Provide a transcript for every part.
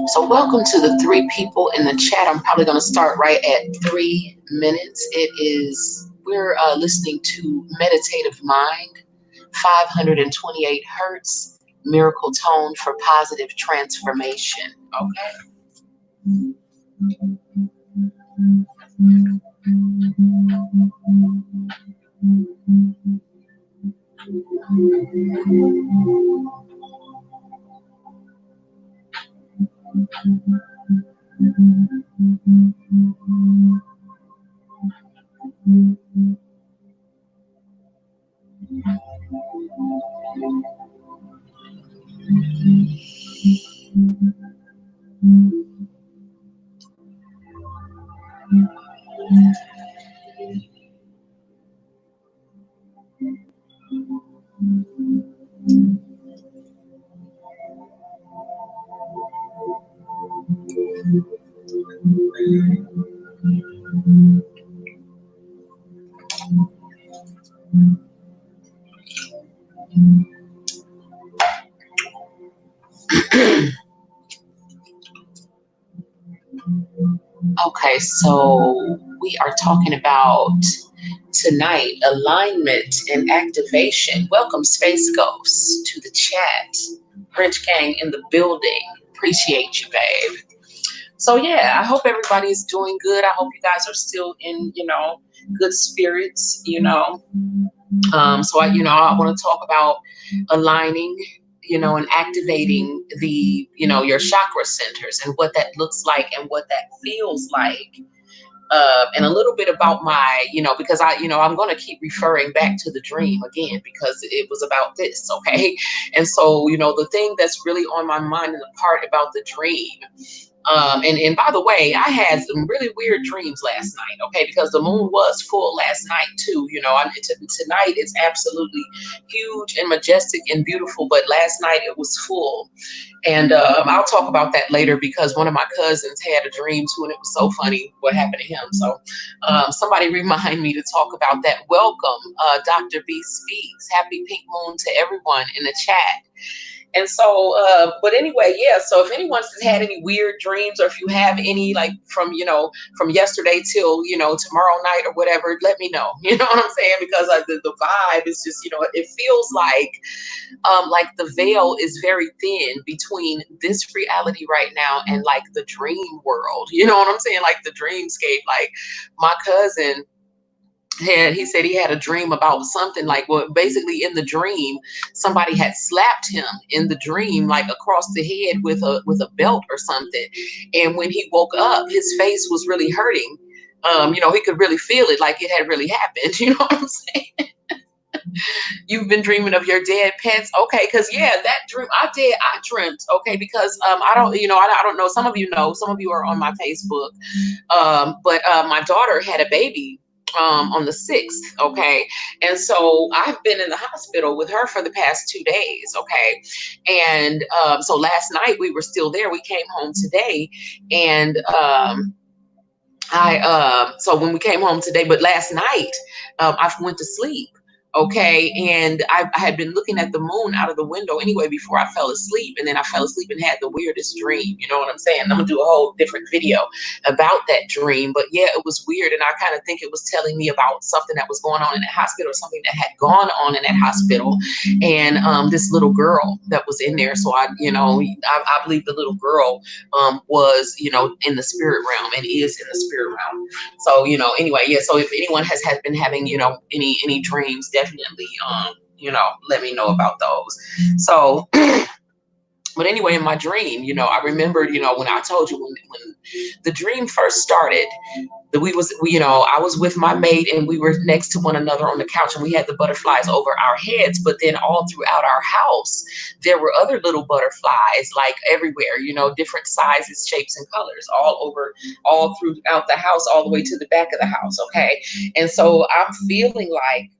So welcome to the three people in the chat. I'm probably going to start right at 3 minutes. We're listening to Meditative Mind, 528 Hertz, Miracle Tone for Positive Transformation. Okay. Okay, so we are talking about tonight alignment and activation. Welcome, Space Ghosts, to the chat. Rich Gang in the building. Appreciate you, babe. So yeah, I hope everybody is doing good. I hope you guys are still in, good spirits. So I want to talk about aligning, and activating your chakra centers and what that looks like and what that feels like. And a little bit about because I'm going to keep referring back to the dream again, because it was about this. Okay. And so, the thing that's really on my mind and the part about the dream. And by the way, I had some really weird dreams last night, okay, because the moon was full last night too. Tonight it's absolutely huge and majestic and beautiful, but last night it was full. And I'll talk about that later, because one of my cousins had a dream too, and it was so funny what happened to him. So somebody remind me to talk about that. Welcome, Dr. B Speaks. Happy Pink Moon to everyone in the chat. And so, but anyway, yeah. So if anyone's had any weird dreams, or if you have any, like from yesterday till, tomorrow night or whatever, let me know. You know what I'm saying? Because the vibe is just, it feels like the veil is very thin between this reality right now and like the dream world. You know what I'm saying? Like the dreamscape. Like my cousin, he said he had a dream about something like, well, basically in the dream somebody had slapped him in the dream, like across the head with a belt or something, and when he woke up his face was really hurting. He could really feel it, like it had really happened. You know what I'm saying? You've been dreaming of your dead pets. Okay, because yeah, that dream I dreamt, okay, because I don't, I don't know, some of you know, some of you are on my Facebook. But my daughter had a baby on the 6th, okay? And so I've been in the hospital with her for the past 2 days, okay? And so last night we were still there. We came home today, and so when we came home today, but last night I went to sleep. Okay, and I had been looking at the moon out of the window anyway before I fell asleep, and then I fell asleep and had the weirdest dream. You know what I'm saying? I'm gonna do a whole different video about that dream, but yeah, it was weird, and I kind of think it was telling me about something that was going on in that hospital, or something that had gone on in that hospital, and this little girl that was in there. So I believe the little girl was, in the spirit realm and is in the spirit realm. So, anyway, yeah. So if anyone has been having, any dreams, definitely, let me know about those. So, but anyway, in my dream, I remembered, when I told you when the dream first started, that I was with my mate and we were next to one another on the couch and we had the butterflies over our heads. But then all throughout our house, there were other little butterflies, like everywhere, different sizes, shapes, and colors, all throughout the house, all the way to the back of the house. Okay. And so I'm feeling like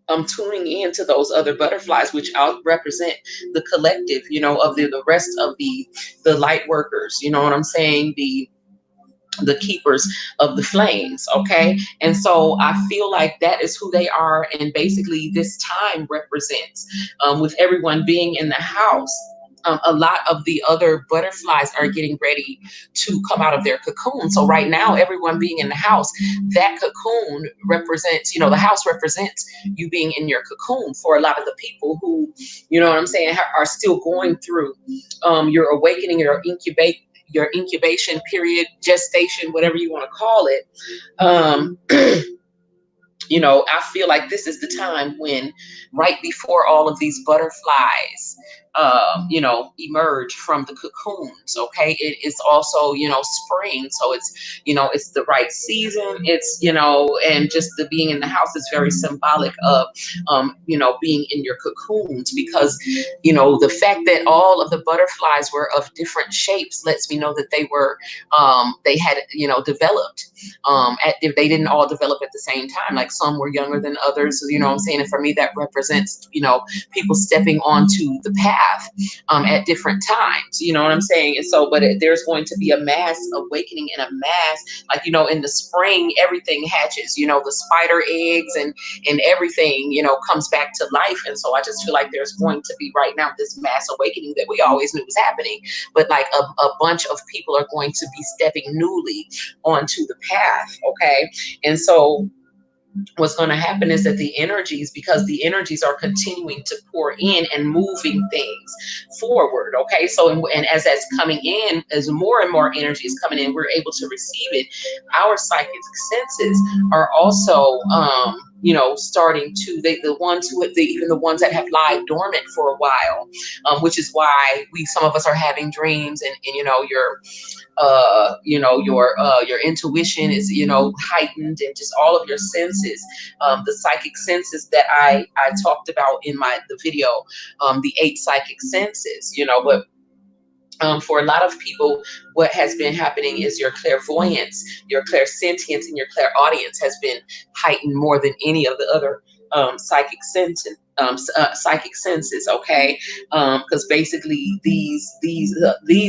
I'm tuning into those other butterflies, which out represent the collective, of the rest of the light workers. You know what I'm saying? The keepers of the flames. Okay. And so I feel like that is who they are. And basically this time represents, with everyone being in the house, a lot of the other butterflies are getting ready to come out of their cocoon. So right now, everyone being in the house, that cocoon represents, the house represents you being in your cocoon. For a lot of the people who, you know what I'm saying, are still going through your awakening, your incubation period, gestation, whatever you want to call it. um I feel like this is the time when, right before all of these butterflies, emerge from the cocoons. Okay, it is also, spring, so it's the right season. It's, and just the being in the house is very symbolic of, being in your cocoons, because, the fact that all of the butterflies were of different shapes lets me know that they had, developed. They didn't all develop at the same time. Like some were younger than others. You know what I'm saying? And for me, that represents, people stepping onto the path at different times. You know what I'm saying? And so, but there's going to be a mass awakening and a mass, like, in the spring, everything hatches. The spider eggs and everything, comes back to life. And so I just feel like there's going to be right now this mass awakening that we always knew was happening, but like a bunch of people are going to be stepping newly onto the path. Okay. And so what's going to happen is that because the energies are continuing to pour in and moving things forward. Okay. So, and as that's coming in, as more and more energy is coming in, we're able to receive it. Our psychic senses are also, starting to, the ones even the ones that have lied dormant for a while, which is why some of us are having dreams, and your intuition is, heightened, and just all of your senses, the psychic senses that I talked about in the video, the 8 psychic senses, but for a lot of people, what has been happening is your clairvoyance, your clairsentience, and your clairaudience has been heightened more than any of the other psychic senses. Psychic senses, okay, because basically these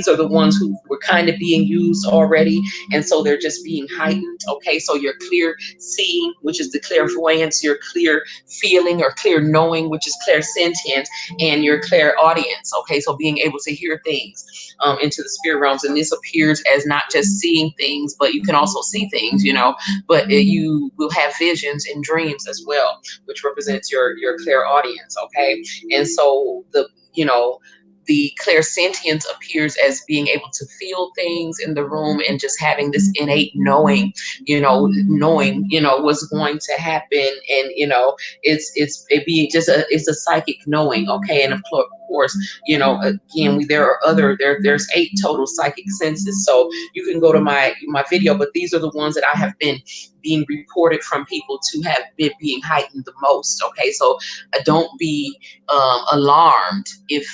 are the ones who were kind of being used already, and so they're just being heightened. Okay, so your clear seeing, which is the clairvoyance, your clear feeling or clear knowing, which is clairsentience, and your clairaudience. Okay, so being able to hear things into the spirit realms, and this appears as not just seeing things, but you can also see things, but you will have visions and dreams as well, which represents your clairaudience. Okay, and so the clairsentience appears as being able to feel things in the room and just having this innate knowing, knowing what's going to happen, and it's a psychic knowing. Okay, and of course, again, there's 8 total psychic senses. So you can go to my video, but these are the ones that I have been being reported from people to have been being heightened the most. Okay, so don't be alarmed if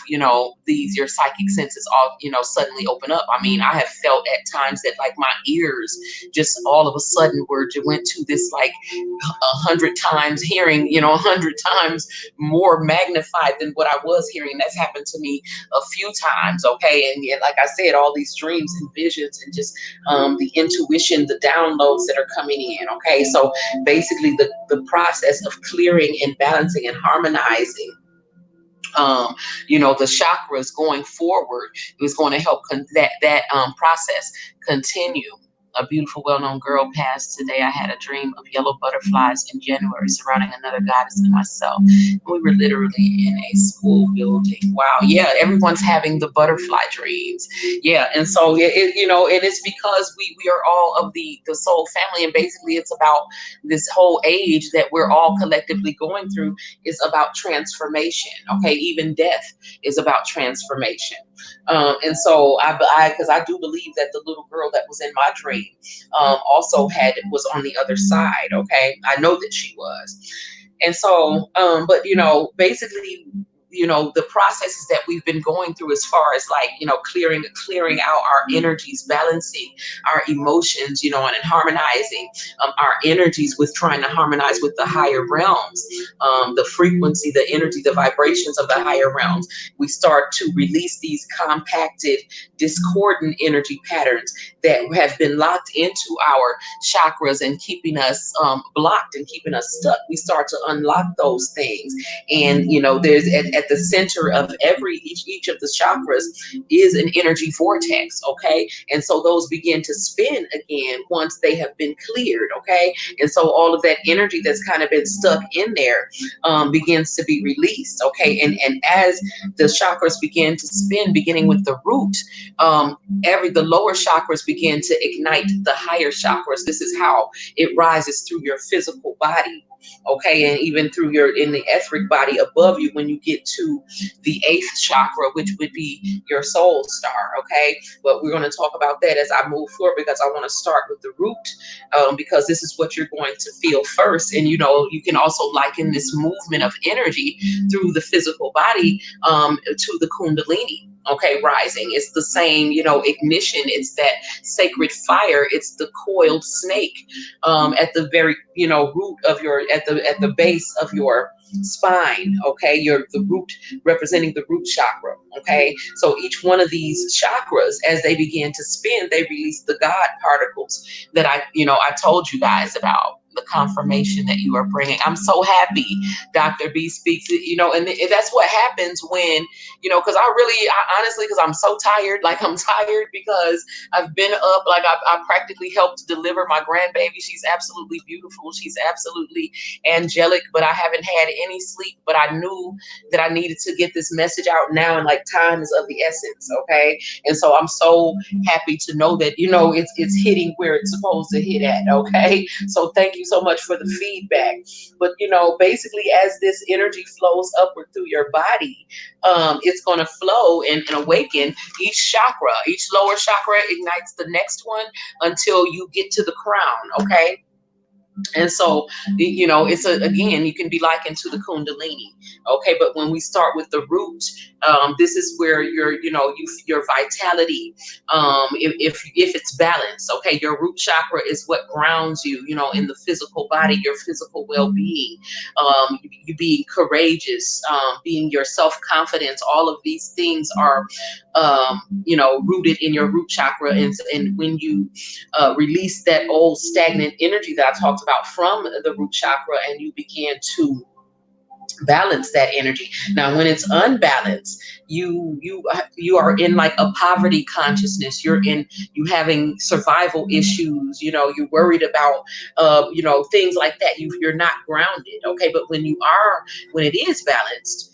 these your psychic senses all suddenly open up. I mean, I have felt at times that like my ears just all of a sudden went to this like 100 times hearing, 100 times more magnified than what I was hearing. That's happened to me a few times. Okay, and yet, like I said, all these dreams and visions and just the intuition, the downloads that are coming in. Okay, so basically the process of clearing and balancing and harmonizing the chakras going forward is going to help that process continue. A beautiful, well-known girl passed today. I had a dream of yellow butterflies in January surrounding another goddess and myself. We were literally in a school building. Wow. Yeah, everyone's having the butterfly dreams. Yeah, and so and it's because we are all of the soul family, and basically it's about this whole age that we're all collectively going through is about transformation. Okay, even death is about transformation. And so because I do believe that the little girl that was in my dream also was on the other side. Okay, I know that she was. And so but basically the processes that we've been going through as far as like clearing out our energies, balancing our emotions, and harmonizing our energies with trying to harmonize with the higher realms, the frequency, the energy, the vibrations of the higher realms. We start to release these compacted, discordant energy patterns that have been locked into our chakras and keeping us blocked and keeping us stuck. We start to unlock those things. And there's at the center of each of the chakras is an energy vortex. Okay, and so those begin to spin again once they have been cleared. Okay, and so all of that energy that's kind of been stuck in there begins to be released. Okay, and as the chakras begin to spin, beginning with the root, the lower chakras begin to ignite the higher chakras. This is how it rises through your physical body. Okay, and even through in the etheric body above you when you get to the 8th chakra, which would be your soul star. Okay, but we're going to talk about that as I move forward, because I want to start with the root, because this is what you're going to feel first. And you can also liken this movement of energy through the physical body to the kundalini. Okay, rising. It's the same, ignition. It's that sacred fire. It's the coiled snake at the very, root of at the base of your spine. Okay, the root representing the root chakra. Okay, so each one of these chakras, as they begin to spin, they release the God particles that I told you guys about. The confirmation that you are bringing. I'm so happy Dr. B speaks, and that's what happens when, because I honestly, because I'm so tired, like I'm tired because I've been up, like I practically helped deliver my grandbaby. She's absolutely beautiful. She's absolutely angelic, but I haven't had any sleep, but I knew that I needed to get this message out now, and like time is of the essence. Okay. And so I'm so happy to know that, it's hitting where it's supposed to hit at. Okay. So thank you so much for the feedback. But basically, as this energy flows upward through your body, it's going to flow and awaken each chakra. Each lower chakra ignites the next one until you get to the crown. Okay. And so, it's again, you can be likened to the kundalini. Okay, but when we start with the root, this is where your vitality, if it's balanced. Okay, your root chakra is what grounds you, in the physical body, your physical well-being, you being courageous, being your self-confidence. All of these things are, rooted in your root chakra. And when you release that old stagnant energy that I talked about from the root chakra, and you begin to balance that energy. Now, when it's unbalanced, you are in like a poverty consciousness. You having survival issues. You're worried about things like that. You're not grounded. Okay, but when it is balanced,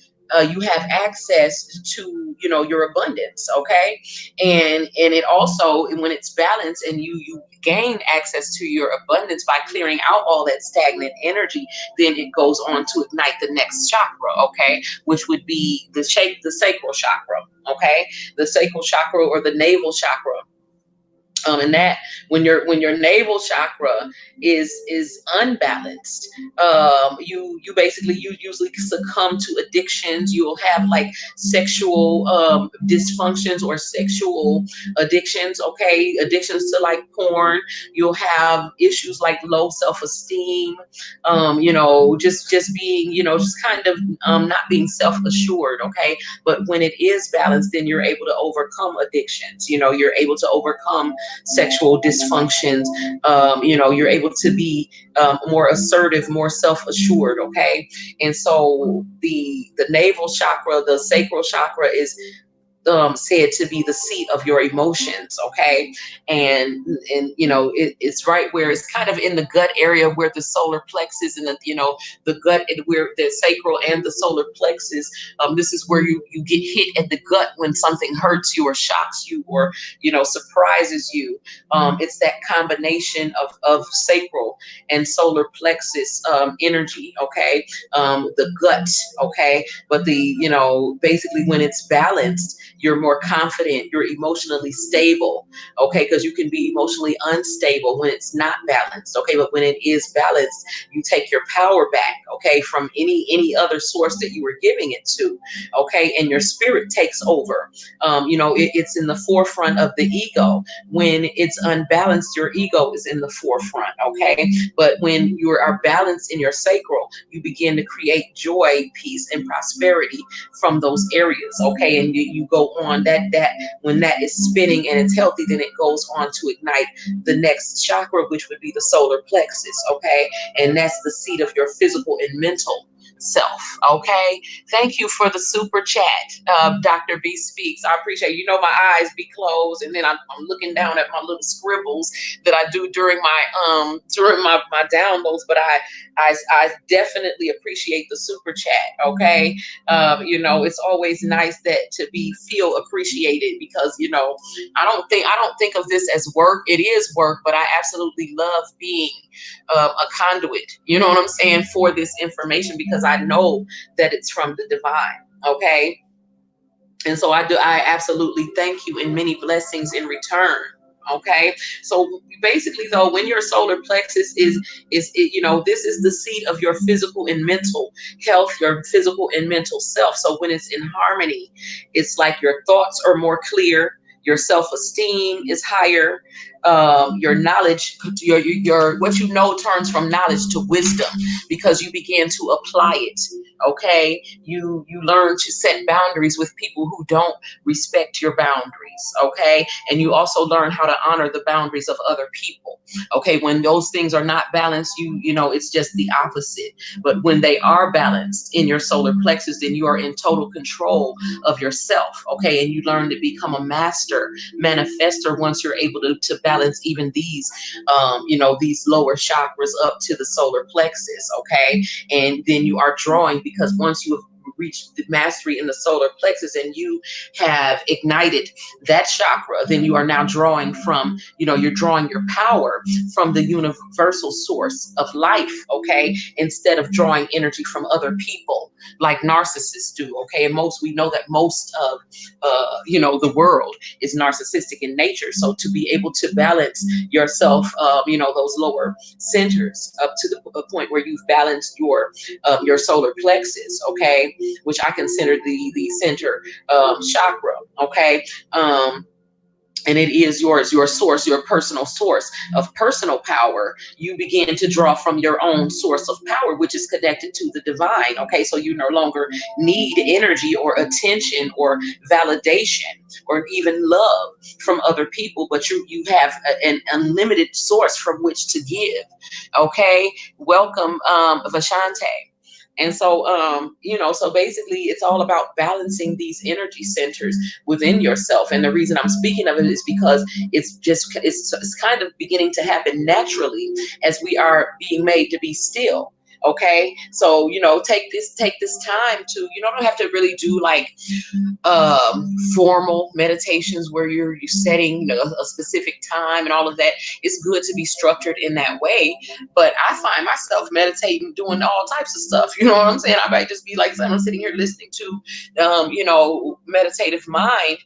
you have access to your abundance. Okay, and it also, when it's balanced and you gain access to your abundance by clearing out all that stagnant energy, then it goes on to ignite the next chakra. Okay, which would be the sacral chakra. Okay, the sacral chakra or the navel chakra. And that when your navel chakra is unbalanced, you basically you usually succumb to addictions. You'll have like sexual dysfunctions or sexual addictions. Okay, addictions to like porn. You'll have issues like low self-esteem. Just being, just kind of not being self-assured. Okay, but when it is balanced, then you're able to overcome addictions. You're able to overcome sexual dysfunctions. You're able to be more assertive, more self-assured. Okay, and so the navel chakra, the sacral chakra, is said to be the seat of your emotions. Okay, and it's right where it's kind of in the gut area where the solar plexus and the gut, and where the sacral and the solar plexus. This is where you get hit at the gut when something hurts you or shocks you or surprises you. It's that combination of sacral and solar plexus energy. Okay, the gut. Okay, but basically when it's balanced, you're more confident, you're emotionally stable. Okay, because you can be emotionally unstable when it's not balanced. Okay, but when it is balanced, you take your power back. Okay, from any other source that you were giving it to. Okay, and your spirit takes over. It's in the forefront of the ego. When it's unbalanced, your ego is in the forefront. Okay, but when you are balanced in your sacral, you begin to create joy, peace, and prosperity from those areas. Okay, and you go on that when that is spinning and it's healthy, then it goes on to ignite the next chakra, which would be the solar plexus. Okay, and that's the seat of your physical and mental self. Okay, thank you for the super chat, Dr. B Speaks. I appreciate it. My eyes be closed, and then I'm looking down at my little scribbles that I do during my downloads. But I definitely appreciate the super chat. Okay, it's always nice that to be feel appreciated, because I don't think of this as work. It is work, but I absolutely love being a conduit. You know what I'm saying, for this information, because I know that it's from the divine. Okay, and so I absolutely thank you, and many blessings in return. Okay, so basically though, when your solar plexus this is the seat of your physical and mental health, your physical and mental self. So when it's in harmony, it's like your thoughts are more clear, your self-esteem is higher, your knowledge, your what turns from knowledge to wisdom, because you begin to apply it. Okay, you learn to set boundaries with people who don't respect your boundaries. Okay, and you also learn how to honor the boundaries of other people. Okay, when those things are not balanced, it's just the opposite. But when they are balanced in your solar plexus, then you are in total control of yourself. Okay, and you learn to become a master manifester once you're able to balance even these lower chakras up to the solar plexus. Okay, and then you are drawing, because once you have reached the mastery in the solar plexus and you have ignited that chakra, then you are now drawing from, you're drawing your power from the universal source of life. Okay, instead of drawing energy from other people like narcissists do. Okay, and we know that most of the world is narcissistic in nature. So to be able to balance yourself, those lower centers up to the point where you've balanced your solar plexus. Okay, which I consider the center chakra. Okay, and it is your source, your personal source of personal power. You begin to draw from your own source of power, which is connected to the divine. Okay, so you no longer need energy or attention or validation or even love from other people, but you have an unlimited source from which to give. Okay, welcome, Vashante. And so, so basically it's all about balancing these energy centers within yourself. And the reason I'm speaking of it is because it's kind of beginning to happen naturally as we are being made to be still. Okay, so take this time to, don't have to really do like formal meditations where you're setting a specific time and all of that. It's good to be structured in that way, but I find myself meditating, doing all types of stuff. You know what I'm saying? I might just be like, I'm sitting here listening to meditative mind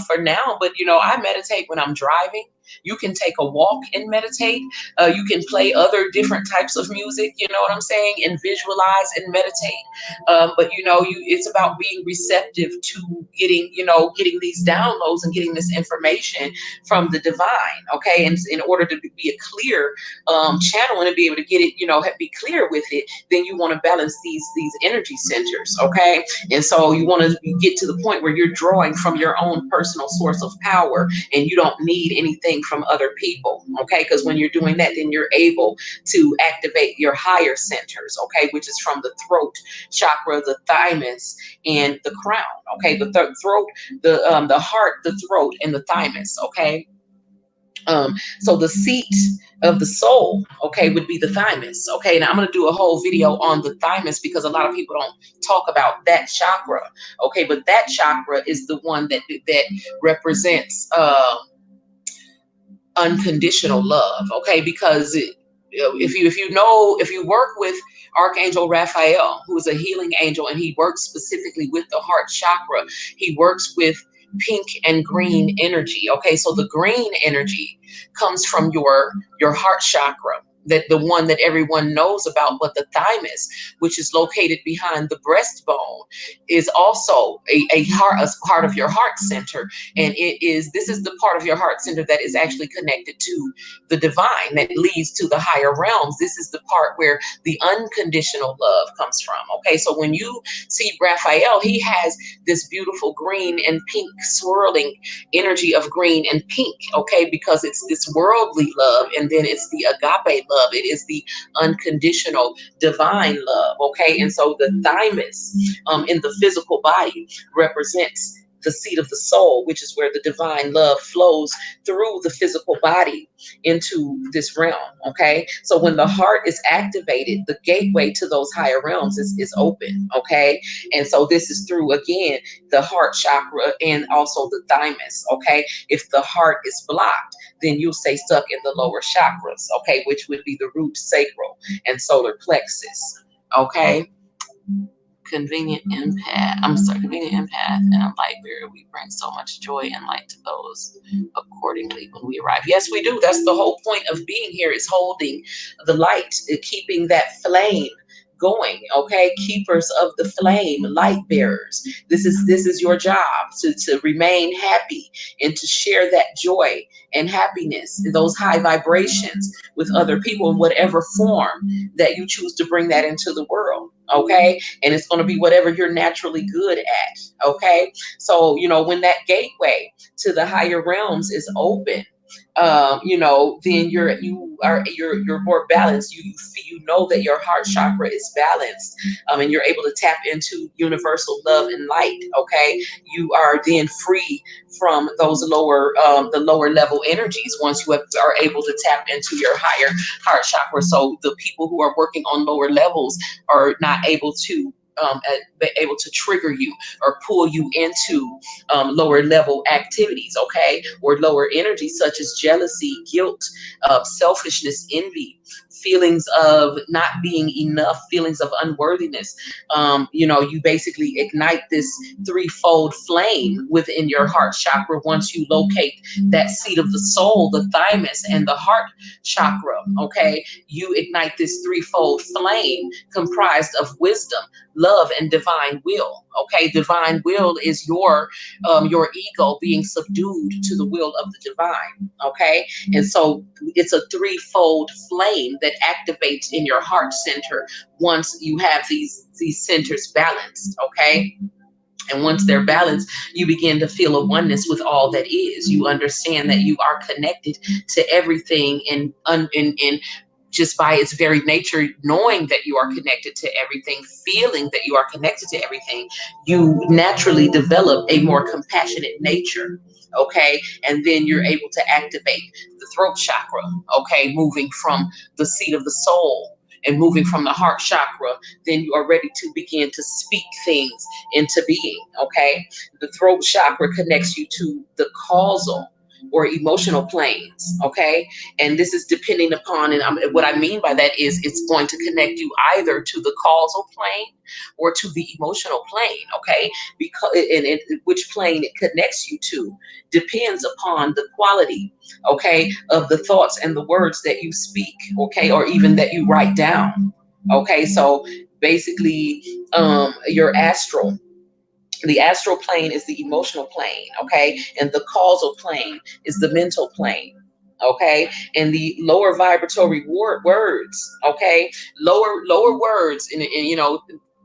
for now, but I meditate when I'm driving. You can take a walk and meditate. You can play other different types of music, you know what I'm saying, and visualize and meditate. But it's about being receptive to getting these downloads and getting this information from the divine. Okay, and in order to be a clear channel and to be able to get it, be clear with it, then you want to balance these energy centers. Okay, and so you want to get to the point where you're drawing from your own personal source of power, and you don't need anything from other people. Okay, because when you're doing that, then you're able to activate your higher centers. Okay, which is from the throat chakra, the thymus, and the crown. Okay, the throat, the heart, the throat, and the thymus. Okay, so the seat of the soul, okay, would be the thymus. Okay, now I'm going to do a whole video on the thymus because a lot of people don't talk about that chakra. Okay, but that chakra is the one that represents unconditional love. Okay, because if you work with Archangel Raphael, who is a healing angel, and he works specifically with the heart chakra, he works with pink and green energy. Okay, so the green energy comes from your heart chakra, that the one that everyone knows about. But the thymus, which is located behind the breastbone, is also a part of your heart center. And this is the part of your heart center that is actually connected to the divine, that leads to the higher realms. This is the part where the unconditional love comes from. Okay, so when you see Raphael, he has this beautiful green and pink swirling energy of green and pink. Okay, because it's this worldly love, and then it's the agape love. It is the unconditional divine love. Okay, and so the thymus in the physical body represents the seat of the soul, which is where the divine love flows through the physical body into this realm. Okay, so when the heart is activated, the gateway to those higher realms is open. Okay, and so this is through, again, the heart chakra and also the thymus. Okay, if the heart is blocked, then you'll stay stuck in the lower chakras. Okay, which would be the root, sacral, and solar plexus. Okay, convenient empath and a light bearer. We bring so much joy and light to those accordingly when we arrive. Yes, we do. That's the whole point of being here, is holding the light, keeping that flame going. Okay, keepers of the flame, light bearers. This is your job, to remain happy and to share that joy and happiness, those high vibrations with other people in whatever form that you choose to bring that into the world. Okay, and it's going to be whatever you're naturally good at. Okay, so when that gateway to the higher realms is open, then you're more balanced. You know that your heart chakra is balanced, and you're able to tap into universal love and light. Okay, you are then free from those the lower level energies once you are able to tap into your higher heart chakra. So the people who are working on lower levels are not able to be able to trigger you or pull you into lower level activities, okay, or lower energies such as jealousy, guilt, selfishness, envy, feelings of not being enough, feelings of unworthiness. You basically ignite this threefold flame within your heart chakra once you locate that seat of the soul, the thymus, and the heart chakra. Okay, you ignite this threefold flame comprised of wisdom, love, and divine will. Okay, divine will is your ego being subdued to the will of the divine. Okay, and so it's a threefold flame that activates in your heart center once you have these centers balanced. Okay, and once they're balanced, you begin to feel a oneness with all that is. You understand that you are connected to everything, and just by its very nature, knowing that you are connected to everything, feeling that you are connected to everything, you naturally develop a more compassionate nature. Okay, and then you're able to activate the throat chakra. Okay, moving from the seat of the soul and moving from the heart chakra, then you are ready to begin to speak things into being. Okay, the throat chakra connects you to the causal or emotional planes. Okay. And this is depending upon, and what I mean by that is it's going to connect you either to the causal plane or to the emotional plane. Okay. Because, and which plane it connects you to depends upon the quality, okay, of the thoughts and the words that you speak, okay, or even that you write down. Okay. So basically, your astral, the astral plane is the emotional plane, okay, and the causal plane is the mental plane, okay, and the lower vibratory words, okay, lower words, and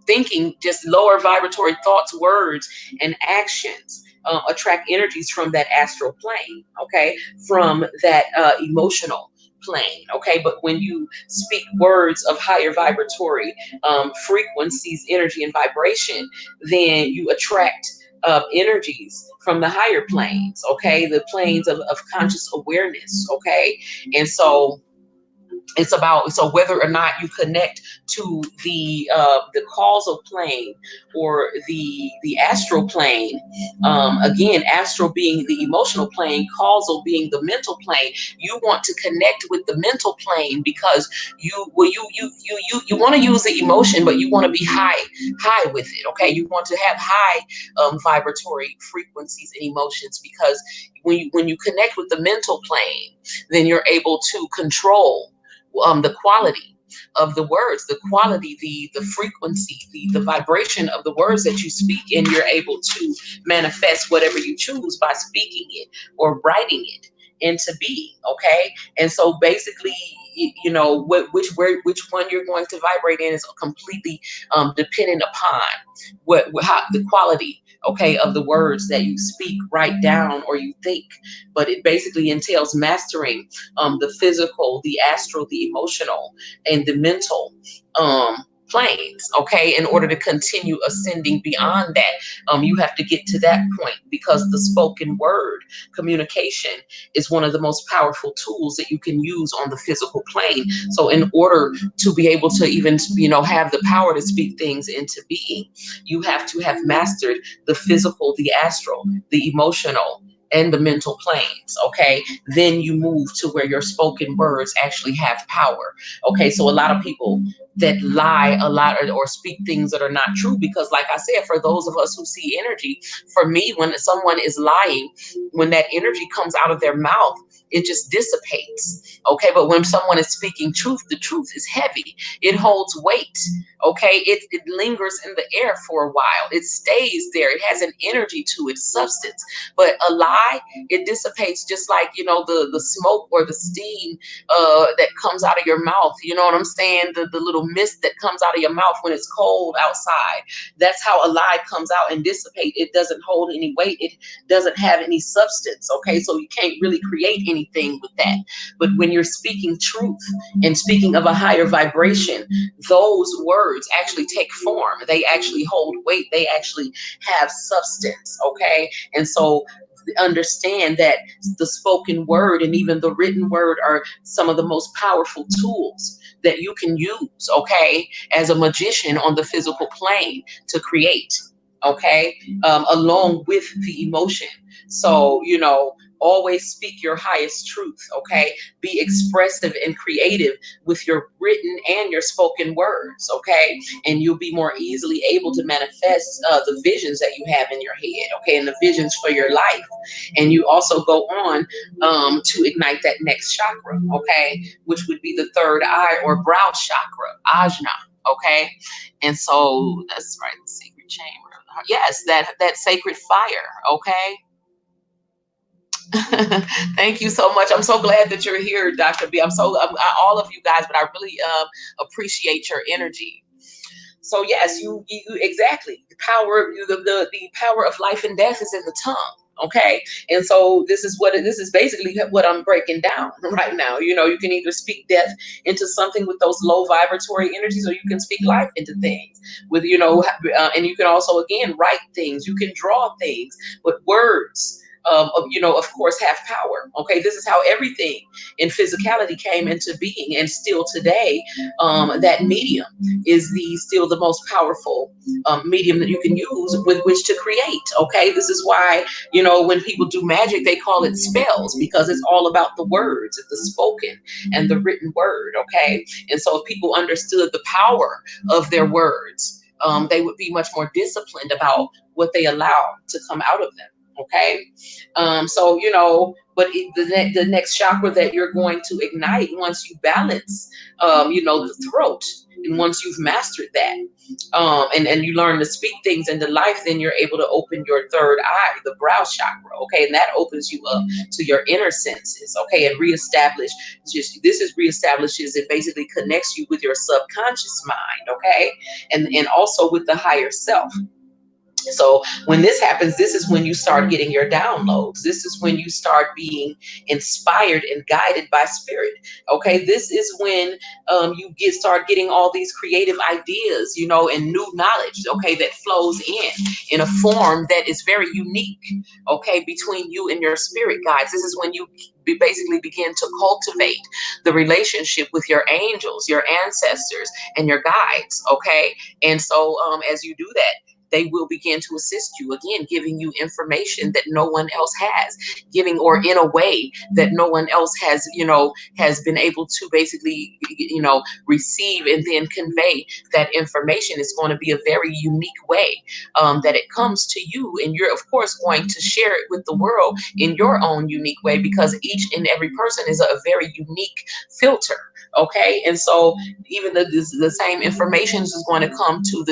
thinking, just lower vibratory thoughts, words, and actions attract energies from that astral plane, okay, from that emotional plane, okay. But when you speak words of higher vibratory frequencies, energy, and vibration, then you attract energies from the higher planes, okay, the planes of conscious awareness, okay. And so it's about, so whether or not you connect to the causal plane or the astral plane, again, astral being the emotional plane, causal being the mental plane, you want to connect with the mental plane because you want to use the emotion, but you want to be high with it, okay. You want to have high vibratory frequencies and emotions, because when you connect with the mental plane, then you're able to control the quality of the words, the quality, the frequency, the vibration of the words that you speak, and you're able to manifest whatever you choose by speaking it or writing it into being, okay. And so basically, which one you're going to vibrate in is completely dependent upon how the quality, okay, of the words that you speak, write down, or you think. But it basically entails mastering the physical, the astral, the emotional, and the mental planes, okay. In order to continue ascending beyond that, you have to get to that point, because the spoken word communication is one of the most powerful tools that you can use on the physical plane. So in order to be able to even have the power to speak things into being, you have to have mastered the physical, the astral, the emotional, and the mental planes, okay. Then you move to where your spoken words actually have power, okay. So a lot of people that lie a lot, or speak things that are not true, because like I said, for those of us who see energy, for me, when someone is lying, when that energy comes out of their mouth, it just dissipates, okay. But when someone is speaking truth, the truth is heavy, it holds weight, okay. It lingers in the air for a while, it stays there, it has an energy to it, substance. But a lie, it dissipates, just like the smoke or the steam that comes out of your mouth, you know what I'm saying, the little mist that comes out of your mouth when it's cold outside. That's how a lie comes out and dissipate. It doesn't hold any weight, it doesn't have any substance, okay. So you can't really create anything with that. But when you're speaking truth and speaking of a higher vibration, those words actually take form, they actually hold weight, they actually have substance, okay. And so understand that the spoken word and even the written word are some of the most powerful tools that you can use, okay, as a magician on the physical plane to create, okay, along with the emotion. So always speak your highest truth, okay. Be expressive and creative with your written and your spoken words, okay. And you'll be more easily able to manifest the visions that you have in your head, okay, and the visions for your life. And you also go on to ignite that next chakra, okay, which would be the third eye or brow chakra, ajna, okay. And so that's right, the secret chamber. Yes, that sacred fire, okay. Thank you so much. I'm so glad that you're here, Dr. B. All of you guys, but I really appreciate your energy. So yes, you exactly, the power, the power of life and death is in the tongue. Okay. And so this is basically what I'm breaking down right now. You can either speak death into something with those low vibratory energies, or you can speak life into things with, and you can also, again, write things, you can draw things, but words, of course, have power. Okay, this is how everything in physicality came into being, and still today, that medium is the still the most powerful medium that you can use with which to create. Okay, this is why when people do magic, they call it spells, because it's all about the words, the spoken and the written word. Okay, and so if people understood the power of their words, they would be much more disciplined about what they allow to come out of them. Okay, so but the next chakra that you're going to ignite once you balance, the throat, and once you've mastered that, and you learn to speak things into life, then you're able to open your third eye, the brow chakra. Okay, and that opens you up to your inner senses. Okay, and reestablish. This is reestablishes, it basically connects you with your subconscious mind. Okay, and also with the higher self. So when this happens, this is when you start getting your downloads. This is when you start being inspired and guided by spirit. Okay, this is when you start getting all these creative ideas, and new knowledge. Okay, that flows in a form that is very unique. Okay, between you and your spirit guides. This is when you basically begin to cultivate the relationship with your angels, your ancestors, and your guides. Okay, and so as you do that, they will begin to assist you, again, giving you information that no one else has, giving, or in a way that no one else has been able to basically, receive and then convey that information. Is going to be a very unique way that it comes to you. And you're, of course, going to share it with the world in your own unique way, because each and every person is a very unique filter. Okay. And so even the same information is going to come through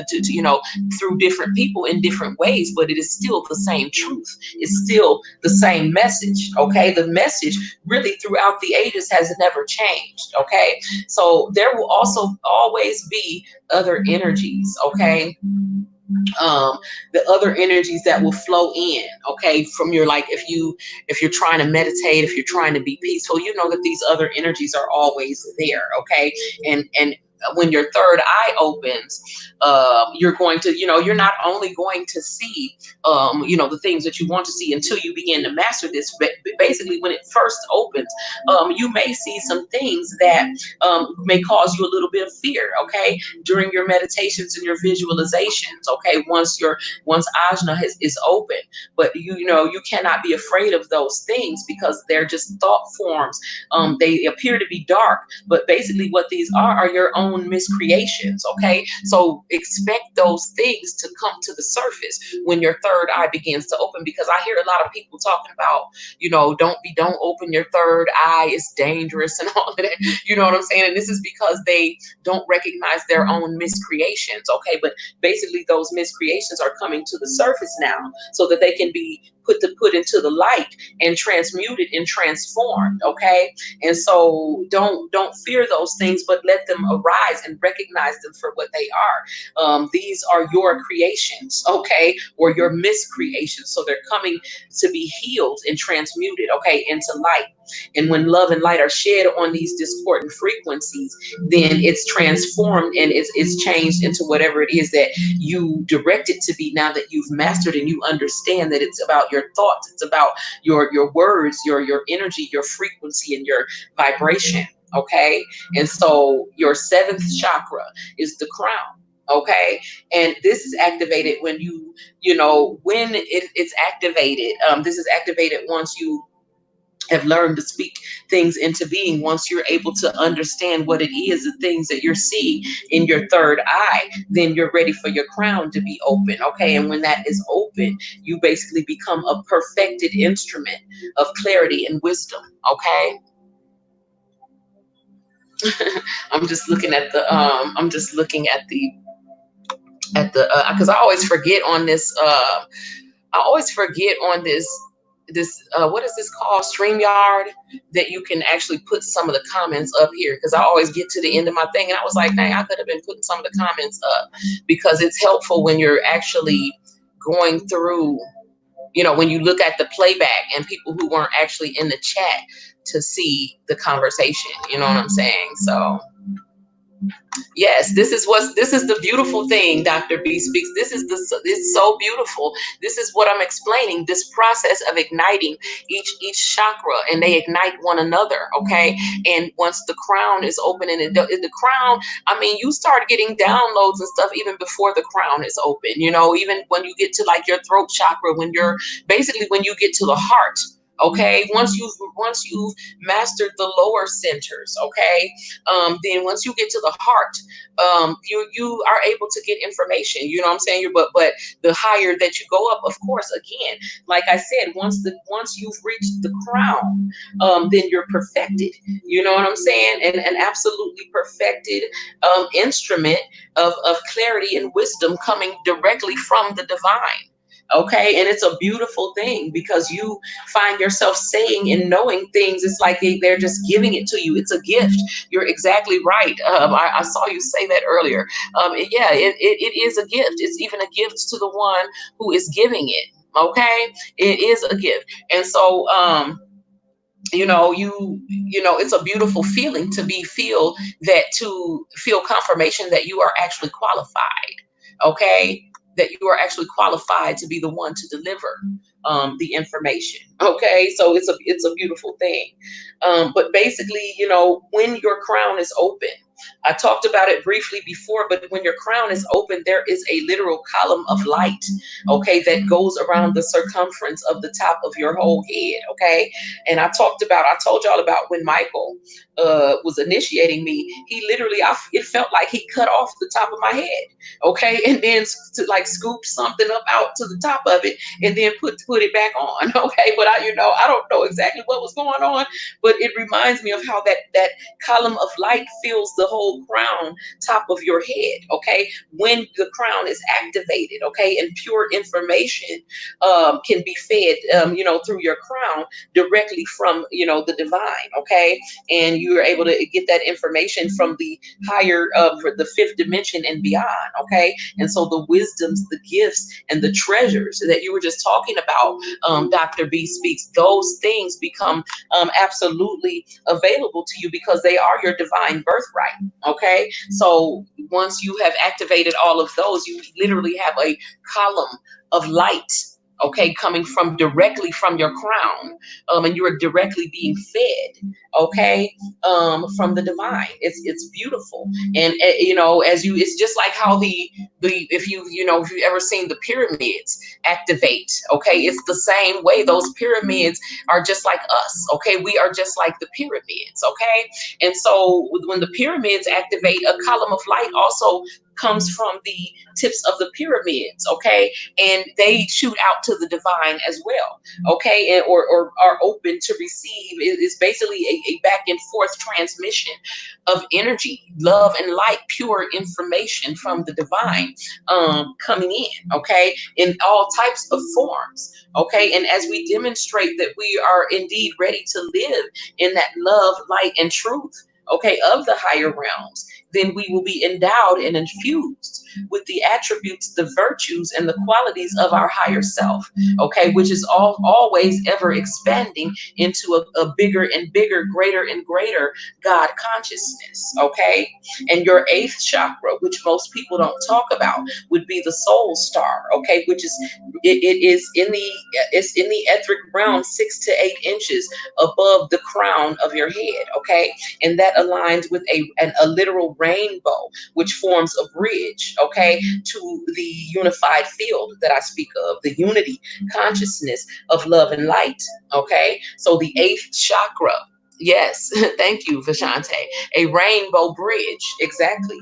different people in different ways, but it is still the same truth. It's still the same message. Okay, the message really throughout the ages has never changed. Okay, so there will also always be other energies. Okay, the other energies that will flow in, okay, from your, like, if you're trying to meditate, if you're trying to be peaceful, that these other energies are always there. Okay, and when your third eye opens, you're going to, you're not only going to see, the things that you want to see until you begin to master this. But basically, when it first opens, you may see some things that may cause you a little bit of fear. Okay, during your meditations and your visualizations. Okay, once ajna is open, but you cannot be afraid of those things, because they're just thought forms. They appear to be dark, but basically what these are your own miscreations. Okay, so expect those things to come to the surface when your third eye begins to open, because I hear a lot of people talking about, don't open your third eye, it's dangerous and all of that. You know what I'm saying? And this is because they don't recognize their own miscreations. Okay, but basically those miscreations are coming to the surface now, so that they can be put into the light and transmuted and transformed. Okay, and so don't fear those things, but let them arise and recognize them for what they are. These are your creations, okay, or your miscreations. So they're coming to be healed and transmuted, okay, into light. And when love and light are shed on these discordant frequencies, then it's transformed and it's changed into whatever it is that you direct it to be, now that you've mastered and you understand that it's about your thoughts, it's about your words, your energy, your frequency, and your vibration. Okay, and so your seventh chakra is the crown. Okay, and this is activated when when it's activated. This is activated once you have learned to speak things into being. Once you're able to understand what it is, the things that you're seeing in your third eye, then you're ready for your crown to be open. Okay, and when that is open, you basically become a perfected instrument of clarity and wisdom. Okay. I'm just looking at the because I always forget on this what is this called, StreamYard, that you can actually put some of the comments up here, because I always get to the end of my thing and I was like, dang, I could have been putting some of the comments up, because it's helpful when you're actually going through, when you look at the playback and people who weren't actually in the chat to see the conversation, you know what I'm saying? So Yes, this is the beautiful thing, Dr. B speaks. It's so beautiful. This is what I'm explaining. This process of igniting each chakra, and they ignite one another. Okay, and once the crown is open, and the crown, I mean, you start getting downloads and stuff even before the crown is open. You know, even when you get to like your throat chakra, when you're basically when you get to the heart. Okay, once you've mastered the lower centers, okay, then once you get to the heart, you are able to get information. You know what I'm saying? But the higher that you go up, of course, again, like I said, once you've reached the crown, then you're perfected. You know what I'm saying? And an absolutely perfected instrument of clarity and wisdom coming directly from the divine. Okay, and it's a beautiful thing because you find yourself saying and knowing things. It's like they're just giving it to you. It's a gift. You're exactly right. I saw you say that earlier. Yeah, it is a gift. It's even a gift to the one who is giving it. Okay, it is a gift. And so it's a beautiful feeling to be feel that to feel confirmation that you are actually qualified. Okay, that you are actually qualified to be the one to deliver the information. Okay, so it's a beautiful thing. But basically, when your crown is open, I talked about it briefly before, but when your crown is open, there is a literal column of light, okay, that goes around the circumference of the top of your whole head, okay. And I told y'all about when Michael was initiating me. He literally, it felt like he cut off the top of my head, okay, and then to like scoop something up out to the top of it, and then put it back on, okay. But I don't know exactly what was going on, but it reminds me of how that column of light fills the whole crown top of your head, okay, when the crown is activated, okay, and pure information can be fed, through your crown directly from, the divine, okay, and you're able to get that information from the higher, the fifth dimension and beyond, okay. And so the wisdoms, the gifts, and the treasures that you were just talking about, Dr. B speaks, those things become absolutely available to you because they are your divine birthright. Okay. So once you have activated all of those, you literally have a column of light. Okay, coming from directly from your crown, and you are directly being fed. Okay, from the divine. It's beautiful, and as you, it's just like how the if you've ever seen the pyramids activate. Okay, it's the same way. Those pyramids are just like us. Okay, we are just like the pyramids. Okay, and so when the pyramids activate, a column of light also comes from the tips of the pyramids. Okay, and they shoot out to the divine as well. Okay, and or are open to receive. It's basically a back and forth transmission of energy, love, and light, pure information from the divine, coming in. Okay, in all types of forms. Okay, and as we demonstrate that we are indeed ready to live in that love, light, and truth, okay, of the higher realms, then we will be endowed and infused with the attributes, the virtues, and the qualities of our higher self, okay, which is always ever expanding into a bigger and bigger, greater and greater God consciousness, okay. And your eighth chakra, which most people don't talk about, would be the soul star, okay, which is it is in the it's in the etheric realm, 6 to 8 inches above the crown of your head, okay, and that aligns with a literal rainbow, which forms a bridge, okay, to the unified field that I speak of, the unity consciousness of love and light, okay. So the eighth chakra, yes, thank you, Vashante, a rainbow bridge, exactly,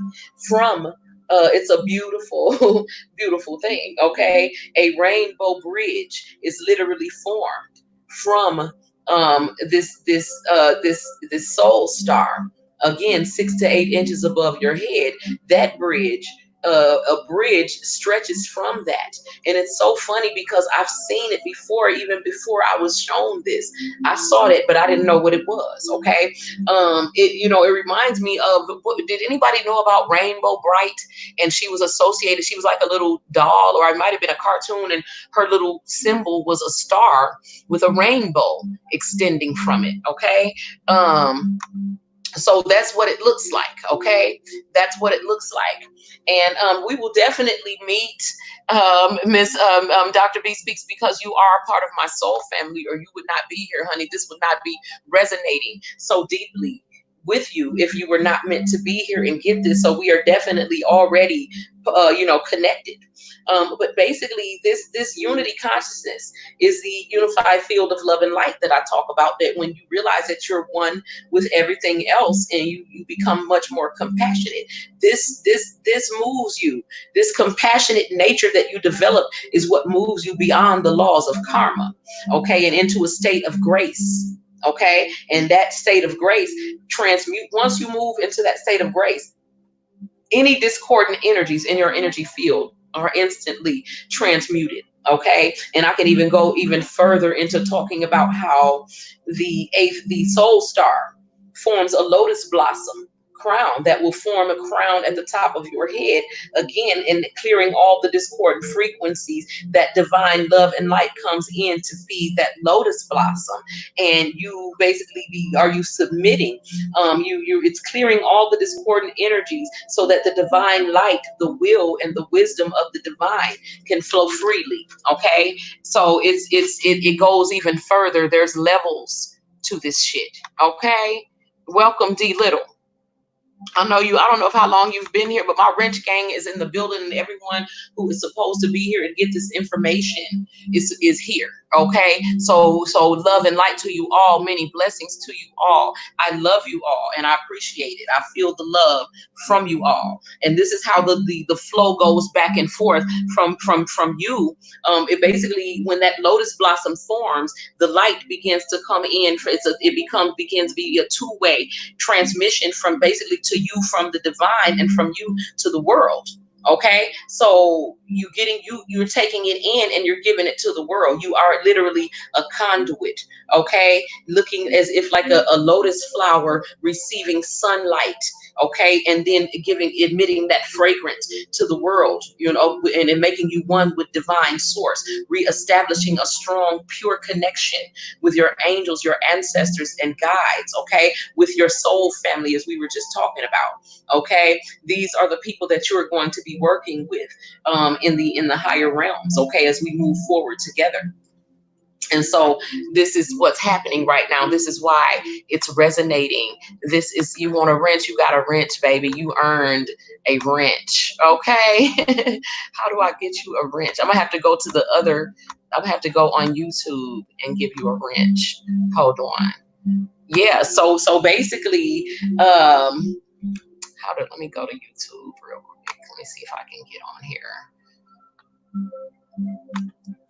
from it's a beautiful, beautiful thing. Okay, a rainbow bridge is literally formed from this soul star. Again, 6 to 8 inches above your head. That bridge, a bridge stretches from that, and it's so funny because I've seen it before, even before I was shown this. I saw it, but I didn't know what it was. Okay, it reminds me of. Did anybody know about Rainbow Bright? And she was associated. She was like a little doll, or it might have been a cartoon, and her little symbol was a star with a rainbow extending from it. Okay. So that's what it looks like. Okay, that's what it looks like. And we will definitely meet, Miss Dr. B Speaks, because you are a part of my soul family, or you would not be here, honey. This would not be resonating so deeply with you if you were not meant to be here and get this. So we are definitely already connected. But basically, this unity consciousness is the unified field of love and light that I talk about, that when you realize that you're one with everything else, and you become much more compassionate, this moves you. This compassionate nature that you develop is what moves you beyond the laws of karma, okay, and into a state of grace. Okay, and that state of grace transmute. Once you move into that state of grace, any discordant energies in your energy field are instantly transmuted. Okay, and I can even go even further into talking about how the soul star forms a lotus blossom crown that will form a crown at the top of your head, again, in clearing all the discordant frequencies. That divine love and light comes in to feed that lotus blossom, and you basically are you submitting. It's clearing all the discordant energies so that the divine light, the will, and the wisdom of the divine can flow freely. Okay, so it goes even further. There's levels to this shit. Okay, welcome, D Little. I don't know how long you've been here, but my wrench gang is in the building, and everyone who is supposed to be here and get this information is here. Okay. So love and light to you all, many blessings to you all. I love you all and I appreciate it. I feel the love from you all. And this is how the flow goes back and forth from you. It basically, when that lotus blossom forms, the light begins to come in. Begins to be a two-way transmission from basically to you from the divine and from you to the world. Okay, so you're taking it in and you're giving it to the world. You are literally a conduit. Okay, looking as if like a lotus flower receiving sunlight. Okay, and then emitting that fragrance to the world, and making you one with divine source, reestablishing a strong, pure connection with your angels, your ancestors, and guides. Okay, with your soul family, as we were just talking about. Okay, these are the people that you're going to be working with in the higher realms. Okay, as we move forward together. And so this is what's happening right now. This is why it's resonating. This is, you want a wrench, you got a wrench, baby. You earned a wrench. Okay. How do I get you a wrench? I'm gonna have to go on YouTube and give you a wrench. Hold on. Yeah, so basically, let me go to YouTube real quick. Let me see if I can get on here.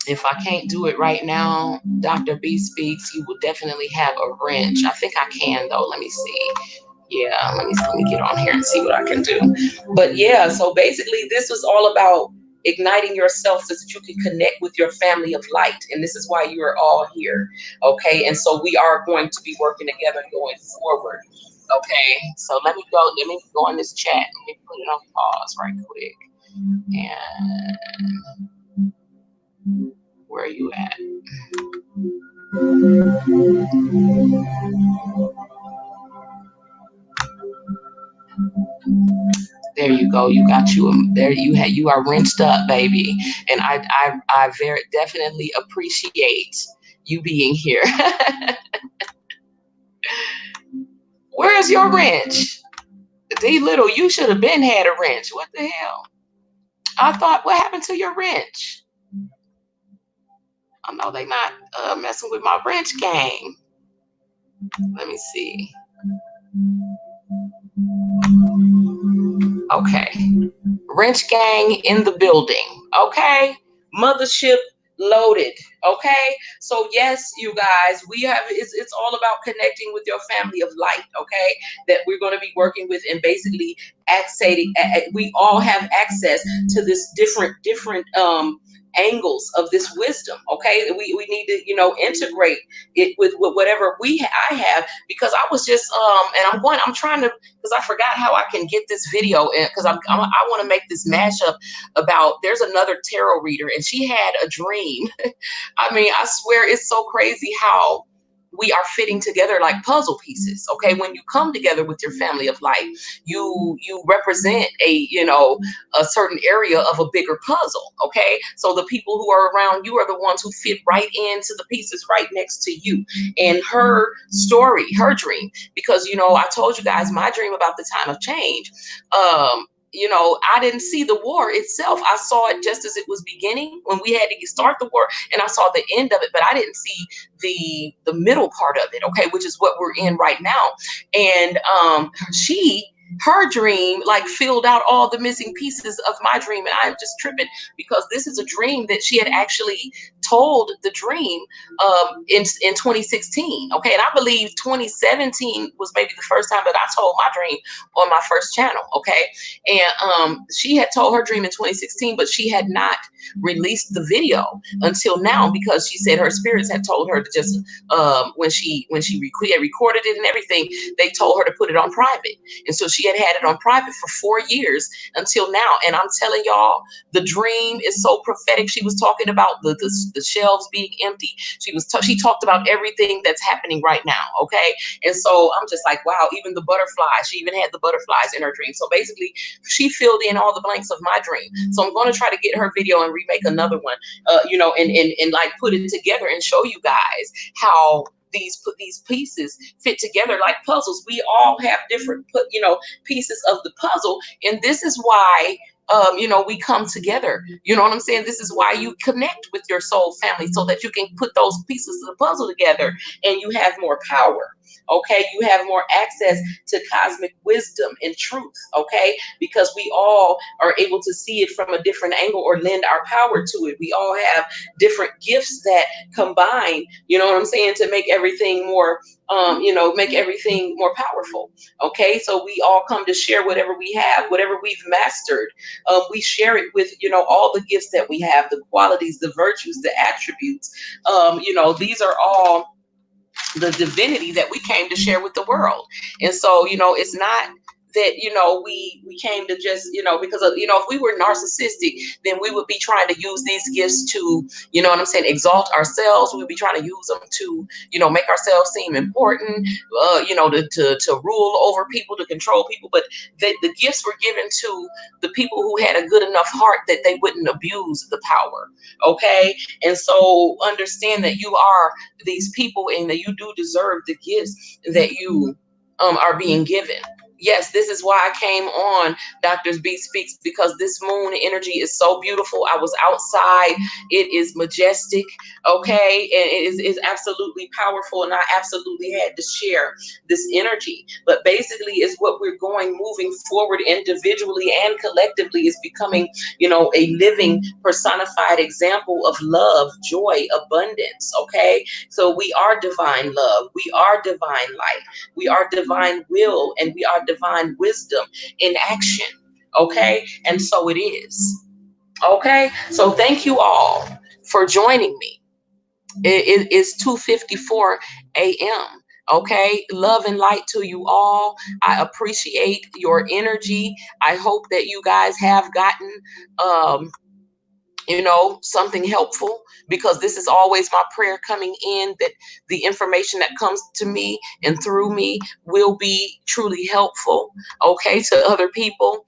If I can't do it right now, Dr. B Speaks, you will definitely have a wrench. I think I can, though. Let me see. Yeah, let me get on here and see what I can do. But yeah, so basically this was all about igniting yourself so that you can connect with your family of light. And this is why you are all here. Okay, and so we are going to be working together going forward. Okay, so let me go on this chat. Let me put it on pause right quick. And where are you at? There you go. You are wrenched up, baby. And I very definitely appreciate you being here. Where's your wrench? D Little, you should have been had a wrench. What the hell? I thought, what happened to your wrench? I know they not messing with my wrench gang. Let me see. Okay. Wrench gang in the building. Okay. Mothership loaded. Okay. So yes, you guys, it's all about connecting with your family of light. Okay. That we're going to be working with, and basically accessing. We all have access to this different angles of this wisdom. Okay, we need to integrate it with whatever I have, because I was just and I'm trying to, because I forgot how I can get this video in, because I want to make this mashup about, there's another tarot reader and she had a dream. I mean, I swear it's so crazy how we are fitting together like puzzle pieces. Okay, when you come together with your family of light, you represent a certain area of a bigger puzzle. Okay, so the people who are around you are the ones who fit right into the pieces right next to you. And her story, her dream, because I told you guys my dream about the time of change. I didn't see the war itself. I saw it just as it was beginning when we had to start the war, and I saw the end of it, but I didn't see the middle part of it, okay, which is what we're in right now. And her dream like filled out all the missing pieces of my dream, and I'm just tripping because this is a dream that she had actually told the dream in 2016. Okay, and I believe 2017 was maybe the first time that I told my dream on my first channel. Okay, and she had told her dream in 2016, but she had not released the video until now because she said her spirits had told her to just when she had recorded it and everything, they told her to put it on private. And so she had it on private for 4 years until now. And I'm telling y'all, the dream is so prophetic. She was talking about the shelves being empty. She talked about everything that's happening right now. Okay. And so I'm just like, wow, even the butterflies, she even had the butterflies in her dream. So basically she filled in all the blanks of my dream. So I'm going to try to get her video and remake another one, and like put it together and show you guys how these pieces fit together like puzzles. We all have different pieces of the puzzle, and this is why we come together. You know what I'm saying? This is why you connect with your soul family, so that you can put those pieces of the puzzle together and you have more power. Okay, you have more access to cosmic wisdom and truth. Okay, because we all are able to see it from a different angle or lend our power to it. We all have different gifts that combine, you know what I'm saying, to make everything more make everything more powerful. Okay, so we all come to share whatever we have, whatever we've mastered. We share it with all the gifts that we have, the qualities, the virtues, the attributes. These are all the divinity that we came to share with the world. And so it's not that we came to just because if we were narcissistic, then we would be trying to use these gifts to what I'm saying, exalt ourselves. We would be trying to use them to make ourselves seem important, to rule over people, to control people. But the gifts were given to the people who had a good enough heart that they wouldn't abuse the power. Okay, and so understand that you are these people and that you do deserve the gifts that you are being given. Yes, this is why I came on Doctors B Speaks, because this moon energy is so beautiful. I was outside. It is majestic, okay? And it is absolutely powerful, and I absolutely had to share this energy. But basically, is what we're moving forward individually and collectively is becoming, a living personified example of love, joy, abundance, okay? So we are divine love. We are divine light. We are divine will, and we are divine wisdom in action. Okay. And so it is. Okay. So thank you all for joining me. It is 2:54 a.m. Okay. Love and light to you all. I appreciate your energy. I hope that you guys have gotten, something helpful, because this is always my prayer coming in, that the information that comes to me and through me will be truly helpful, okay, to other people,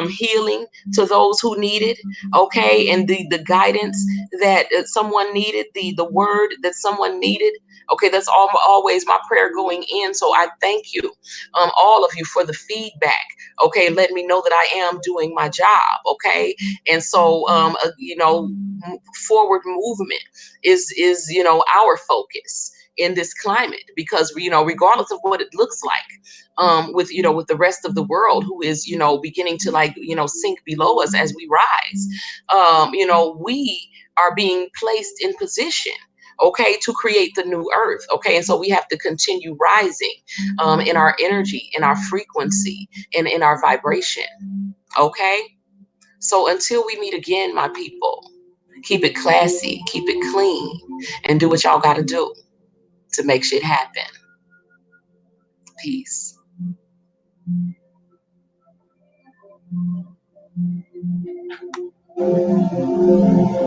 healing to those who need it, okay, and the guidance that someone needed, the word that someone needed. Okay, that's always my prayer going in. So I thank you, all of you, for the feedback. Okay, let me know that I am doing my job. Okay, and so forward movement is our focus in this climate, because regardless of what it looks like, with the rest of the world who is beginning to sink below us as we rise, we are being placed in position, okay, to create the new earth. Okay, and so we have to continue rising in our energy, in our frequency, and in our vibration. Okay, so until we meet again, my people, keep it classy, keep it clean, and do what y'all got to do to make shit happen. Peace.